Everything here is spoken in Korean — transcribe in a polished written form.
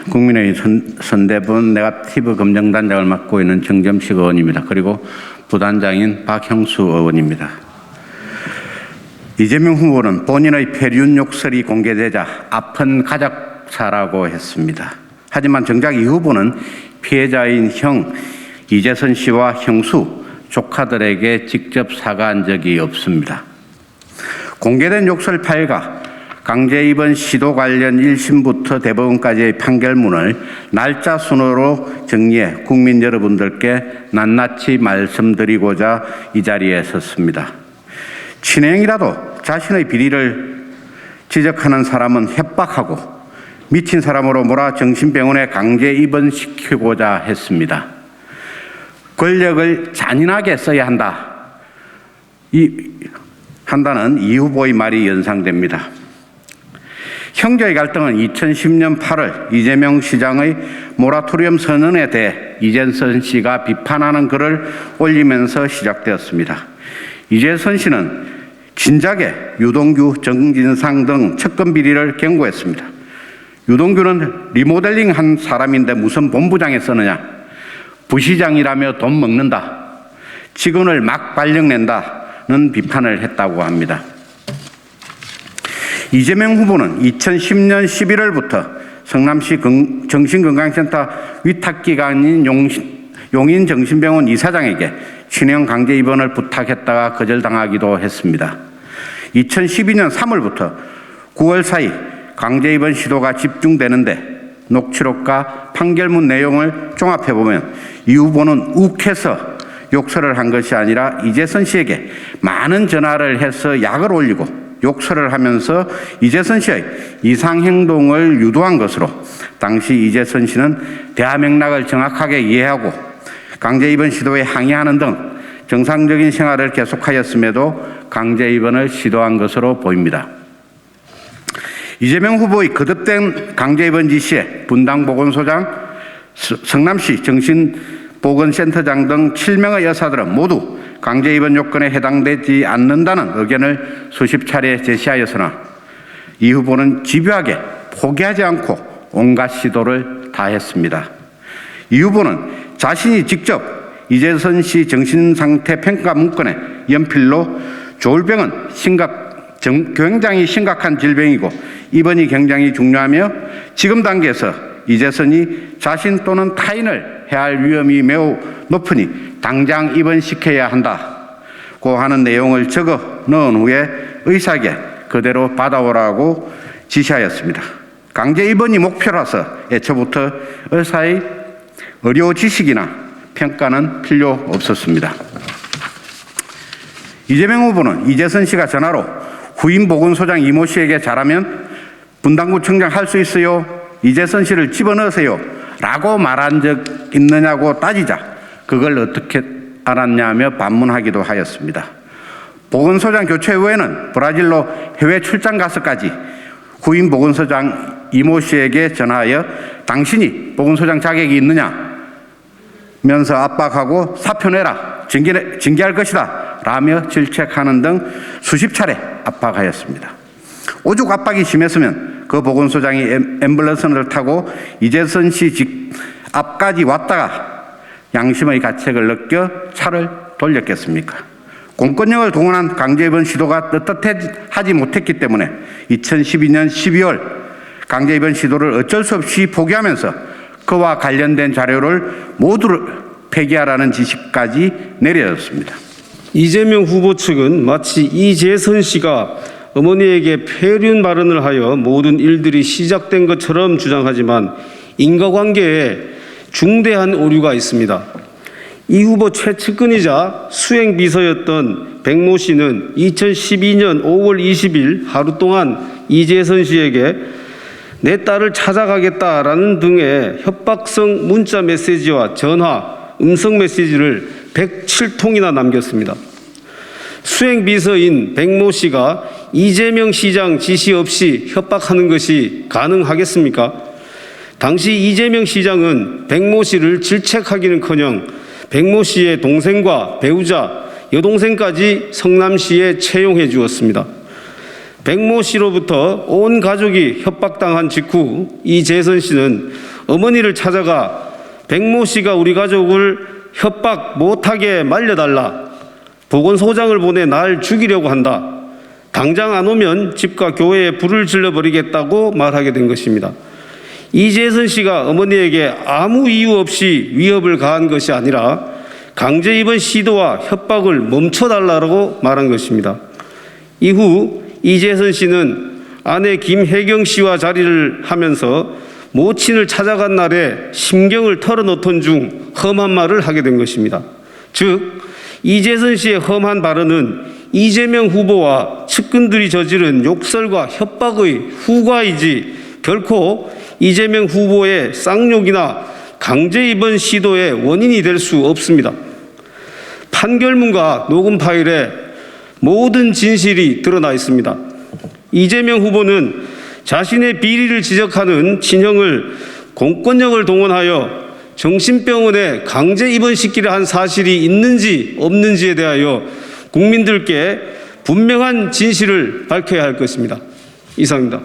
국민의힘 선대본 네거티브 검증단장을 맡고 있는 정점식 의원입니다. 그리고 부단장인 박형수 의원입니다. 이재명 후보는 본인의 폐륜 욕설이 공개되자 아픈 가족사라고 했습니다. 하지만 정작 이 후보는 피해자인 형 이재선 씨와 형수, 조카들에게 직접 사과한 적이 없습니다. 공개된 욕설 파일과 강제 입원 시도 관련 1심부터 대법원까지의 판결문을 날짜 순으로 정리해 국민 여러분들께 낱낱이 말씀드리고자 이 자리에 섰습니다. 친형이라도 자신의 비리를 지적하는 사람은 협박하고 미친 사람으로 몰아 정신병원에 강제 입원시키고자 했습니다. 권력을 잔인하게 써야 한다는 이 후보의 말이 연상됩니다. 형제의 갈등은 2010년 8월 이재명 시장의 모라토리엄 선언에 대해 이재선 씨가 비판하는 글을 올리면서 시작되었습니다. 이재선 씨는 진작에 유동규, 정진상 등 측근 비리를 경고했습니다. 유동규는 리모델링 한 사람인데 무슨 본부장에 쓰느냐, 부시장이라며 돈 먹는다, 직원을 막 발령낸다는 비판을 했다고 합니다. 이재명 후보는 2010년 11월부터 성남시 정신건강센터 위탁기관인 용인정신병원 이사장에게 친형 강제 입원을 부탁했다가 거절당하기도 했습니다. 2012년 3월부터 9월 사이 강제 입원 시도가 집중되는데 녹취록과 판결문 내용을 종합해보면 이 후보는 욱해서 욕설을 한 것이 아니라 이재선 씨에게 많은 전화를 해서 약을 올리고 욕설을 하면서 이재선 씨의 이상행동을 유도한 것으로 당시 이재선 씨는 대화 맥락을 정확하게 이해하고 강제 입원 시도에 항의하는 등 정상적인 생활을 계속하였음에도 강제 입원을 시도한 것으로 보입니다. 이재명 후보의 거듭된 강제 입원 지시에 분당보건소장, 성남시 정신보건센터장 등 7명의 여사들은 모두 강제 입원 요건에 해당되지 않는다는 의견을 수십 차례 제시하였으나 이 후보는 집요하게 포기하지 않고 온갖 시도를 다했습니다. 이 후보는 자신이 직접 이재선 씨 정신상태 평가 문건에 연필로 조울병은 굉장히 심각한 질병이고 입원이 굉장히 중요하며 지금 단계에서 이재선이 자신 또는 타인을 해할 위험이 매우 높으니 당장 입원시켜야 한다고 하는 내용을 적어 넣은 후에 의사에게 그대로 받아오라고 지시하였습니다. 강제 입원이 목표라서 애초부터 의사의 의료 지식이나 평가는 필요 없었습니다. 이재명 후보는 이재선 씨가 전화로 후임 보건소장 이모 씨에게 잘하면 분당구청장 할 수 있어요, 이재선 씨를 집어넣으세요 라고 말한 적 있느냐고 따지자 그걸 어떻게 알았냐며 반문하기도 하였습니다. 보건소장 교체 후에는 브라질로 해외 출장 가서까지 후임 보건소장 이모 씨에게 전화하여 당신이 보건소장 자격이 있느냐 면서 압박하고 사표 내라, 징계할 것이다 라며 질책하는 등 수십 차례 압박하였습니다. 오죽 압박이 심했으면 그 보건소장이 앰뷸런스를 타고 이재선 씨 집 앞까지 왔다가 양심의 가책을 느껴 차를 돌렸겠습니까? 공권력을 동원한 강제 입원 시도가 떳떳하지 못했기 때문에 2012년 12월 강제 입원 시도를 어쩔 수 없이 포기하면서 그와 관련된 자료를 모두 폐기하라는 지시까지 내려졌습니다. 이재명 후보 측은 마치 이재선 씨가 어머니에게 폐륜 발언을 하여 모든 일들이 시작된 것처럼 주장하지만 인과관계에 중대한 오류가 있습니다. 이 후보 최측근이자 수행비서였던 백모 씨는 2012년 5월 20일 하루 동안 이재선 씨에게 내 딸을 찾아가겠다라는 등의 협박성 문자 메시지와 전화, 음성 메시지를 107통이나 남겼습니다. 수행비서인 백모 씨가 이재명 시장 지시 없이 협박하는 것이 가능하겠습니까? 당시 이재명 시장은 백모 씨를 질책하기는커녕 백모 씨의 동생과 배우자, 여동생까지 성남시에 채용해 주었습니다. 백모 씨로부터 온 가족이 협박당한 직후 이재선 씨는 어머니를 찾아가 백모 씨가 우리 가족을 협박 못하게 말려달라. 보건소장을 보내 날 죽이려고 한다. 당장 안 오면 집과 교회에 불을 질러버리겠다고 말하게 된 것입니다. 이재선 씨가 어머니에게 아무 이유 없이 위협을 가한 것이 아니라 강제 입원 시도와 협박을 멈춰달라고 말한 것입니다. 이후 이재선 씨는 아내 김혜경 씨와 자리를 하면서 모친을 찾아간 날에 심경을 털어놓던 중 험한 말을 하게 된 것입니다. 즉 이재선 씨의 험한 발언은 이재명 후보와 측근들이 저지른 욕설과 협박의 후과이지 결코 이재명 후보의 쌍욕이나 강제 입원 시도의 원인이 될 수 없습니다. 판결문과 녹음 파일에 모든 진실이 드러나 있습니다. 이재명 후보는 자신의 비리를 지적하는 친형을 공권력을 동원하여 정신병원에 강제 입원시키려 한 사실이 있는지 없는지에 대하여 국민들께 분명한 진실을 밝혀야 할 것입니다. 이상입니다.